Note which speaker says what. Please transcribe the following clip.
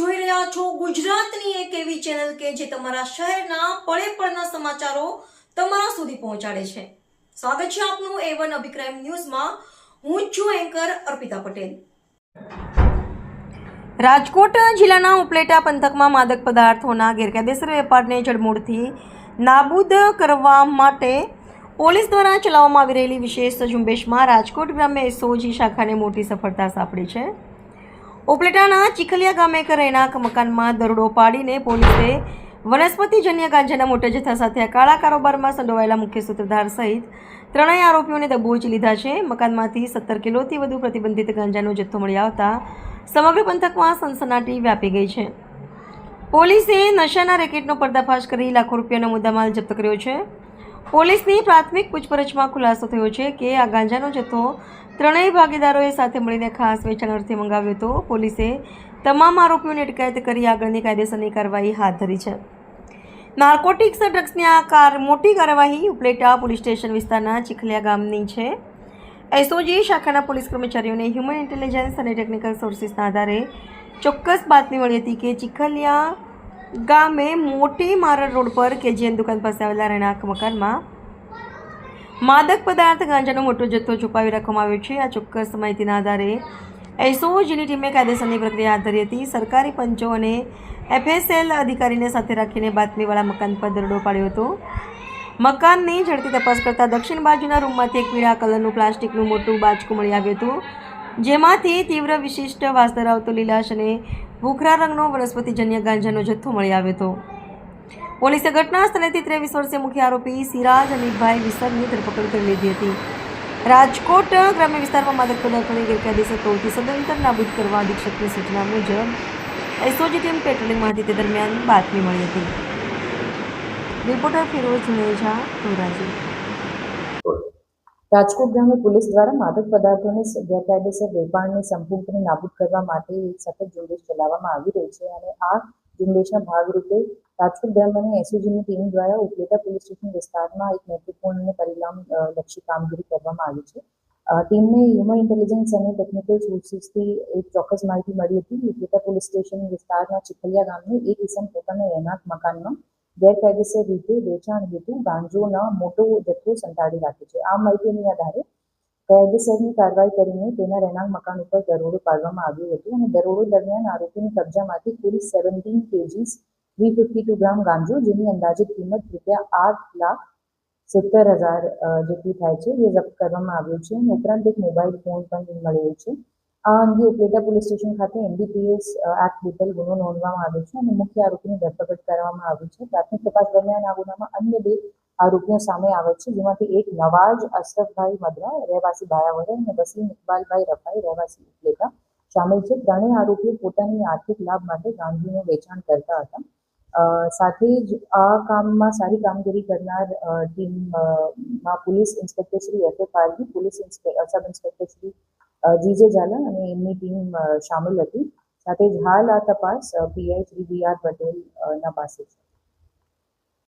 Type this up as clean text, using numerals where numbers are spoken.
Speaker 1: જોઈ રહ્યા છો ગુજરાતની એક એવી ચેનલ કે જે તમારા શહેરના પળે પળના સમાચારો તમારા સુધી પહોંચાડે છે। સ્વાગત છે આપનું A1 અભિક્રાઇમ ન્યૂઝમાં। હું છું એન્કર અર્પિતા પટેલ। રાજકોટ જિલ્લાના ઉપલેટા પંથકમાં માદક પદાર્થોના ગેરકાયદેસર વેપારને જડમૂળથી નાબૂદ કરવા માટે પોલીસ દ્વારા ચલાવવામાં આવી રહેલી વિશેષ ઝુંબેશમાં રાજકોટ ગ્રામ્ય એસઓજી શાખાને મોટી સફળતા સાંપડી છે। ઉપલેટાના ચીખલિયા ગામે એક રહેણાંક મકાનમાં દરોડો પાડીને પોલીસે વનસ્પતિજન્ય ગાંજાના મોટા જથ્થા સાથે કાળા કારોબારમાં સંડોવાયેલા મુખ્ય સૂત્રધાર સહિત ત્રણેય આરોપીઓને દબોચી લીધા છે। મકાનમાંથી 17 કિલોથી વધુ પ્રતિબંધિત ગાંજાનો જથ્થો મળી આવતા સમગ્ર પંથકમાં સનસનાટી વ્યાપી ગઈ છે। પોલીસે નશાના રેકેટનો પર્દાફાશ કરી લાખો રૂપિયાનો મુદ્દામાલ જપ્ત કર્યો છે। પોલીસની પ્રાથમિક પૂછપરછમાં ખુલાસો થયો છે કે આ ગાંજાનો જથ્થો ત્રણેય ભાગીદારોએ સાથે મળીને ખાસ વેચાણ અર્થે મંગાવ્યો હતો। પોલીસે તમામ આરોપીઓની અટકાયત કરી આગળની કાયદેસરની કાર્યવાહી હાથ ધરી છે। નાર્કોટિક્સ ડ્રગ્સની આ મોટી કાર્યવાહી ઉપલેટા પોલીસ સ્ટેશન વિસ્તારના ચીખલિયા ગામની છે। એસઓજી શાખાના પોલીસ કર્મચારીઓને હ્યુમન ઇન્ટેલિજન્સ અને ટેકનિકલ સોર્સિસના આધારે ચોક્કસ બાતમી મળી હતી કે ચીખલિયા ગામે મોટી મારડ રોડ પર કેજીએન દુકાન પાસે આવેલા રહેણાંક મકાનમાં માદક પદાર્થ ગાંજાનો મોટો જથ્થો છુપાવી રાખવામાં આવ્યો છે। આ ચોક્કસ માહિતીના આધારે એસઓજીની ટીમે કાયદેસરની પ્રક્રિયા હાથ ધરી હતી। સરકારી પંચો અને એફએસએલ અધિકારીને સાથે રાખીને બાતમીવાળા મકાન પર દરોડો પાડ્યો હતો। મકાનની ઝડપી તપાસ કરતા દક્ષિણ બાજુના રૂમમાંથી એક પીળા કલરનું પ્લાસ્ટિકનું મોટું બાચકું મળી આવ્યું હતું, જેમાંથી તીવ્ર વિશિષ્ટ વાસ ધરાવતો લીલાશ અને ભૂખરા રંગનો વનસ્પતિજન્ય ગાંજાનો જથ્થો મળી આવ્યો હતો। પોલીસે ઘટના સ્થળેથી 23 વર્ષીય મુખ્ય આરોપી સિરાજ અનિકભાઈ વિસરની ધરપકડ કરી લીધી હતી। રાજકોટ ગ્રામ્ય વિસ્તારમાં માદક પદાર્થોની ગેરકાયદેસર પ્રવૃત્તિ સદંતર નાબૂદ કરવા અધિક્ષકની સૂચના મુજબ એસઓજી ટીમ પેટ્રોલિંગમાં હતી તે દરમિયાન બાતમી મળી હતી। રિપોર્ટર ફિરોઝ જુનેજા, ધોરાજી।
Speaker 2: રાજકોટ ગ્રામ્ય પોલીસ દ્વારા માદક પદાર્થોની ગેરકાયદેસર વેપારને સંપૂર્ણપણે નાબૂદ કરવા માટે એક સતત ઝુંબેશ ચલાવવામાં આવી રહી છે અને આ ઝુંબેશના ભાગરૂપે રાજકોટ ગ્રામ્યની એસઓજીની ટીમ દ્વારા ઉપલેટા પોલીસ સ્ટેશન વિસ્તારમાં એક મહત્વપૂર્ણ અને પરિણામલક્ષી કામગીરી કરવામાં આવી છે। ટીમને હ્યુમન ઇન્ટેલિજન્સ અને ટેકનિકલ સોર્સિસથી એક ચોક્કસ માહિતી મળી હતી। ઉપલેટા પોલીસ સ્ટેશન વિસ્તારના ચીખલિયા ગામની એક ઇસમ પોતાના રહેણાંક મકાનમાં ગેરકાયદેસર રીતે વેચાણ હેતુ ગાંજોનો મોટો જથ્થો સંતાડી રાખે છે। આ માહિતીની આધારે કાયદેસરની કાર્યવાહી કરીને તેના રહેણાંક મકાન ઉપર દરોડો પાડવામાં આવ્યો હતો અને દરોડો દરમિયાન આરોપીની કબજામાંથી કુલ 17 kgs 352 ગ્રામ ગાંજો, જેની અંદાજિત કિંમત ₹8,70,000 જેટલી થાય છે, એ જપ્ત કરવામાં આવ્યો છે અને ઉપરાંત એક મોબાઈલ ફોન પણ મળ્યો છે। આ અંગે ઉપલેટા પોલીસ સ્ટેશન ખાતે એનડીપીએસ એક્ટ હેઠળ ગુનો નોંધવામાં આવ્યો છે અને મુખ્ય આરોપીની ધરપકડ કરવામાં આવી છે। પ્રાથમિક તપાસ દરમિયાન આ ગુનામાં અન્ય 2 આરોપીઓ સામે આવે છે, જેમાંથી એક નવાજ અશરફભાઈ મદરા રહેવાસી બાયાવદર અને વસીમ ઇકબાલભાઈ રફાઈ રહેવાસી ઉપલેટા શામેલ છે। ત્રણેય આરોપીઓ પોતાની આર્થિક લાભ માટે ગાંજાનું વેચાણ કરતા હતા। સાથે જ આ કામમાં સારી કામગીરી કરનાર ટીમમાં police inspector Shri F A Pargi, police sub inspector Shri G J Jhala અને એમની ટીમ શામેલ હતી। સાથે જ હાલ આ તપાસ પીઆઈ શ્રી બી આર પટેલના પાસે છે।